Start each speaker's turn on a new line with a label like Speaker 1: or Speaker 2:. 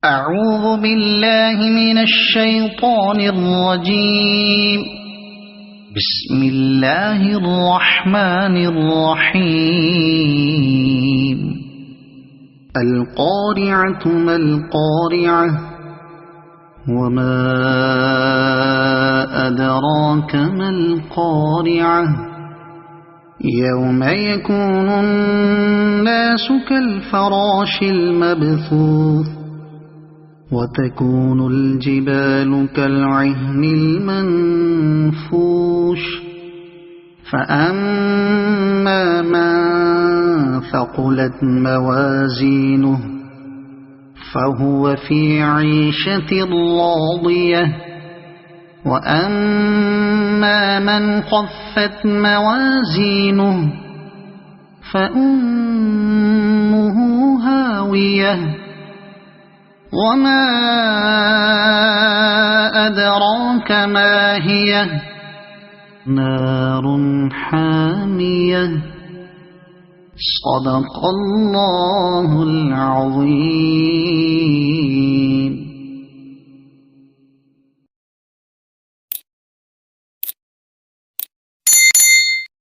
Speaker 1: أعوذ بالله من الشيطان الرجيم. بسم الله الرحمن الرحيم. القارعة ما القارعة وما أدراك ما القارعة يوم يكون الناس كالفراش المبثوث وتكون الجبال كالعهن المنفوش فأما من ثقلت موازينه فهو في عيشة راضية وأما من خفت موازينه فأمه هاوية وما أدراك ما هي نار حامية. صدق الله العظيم.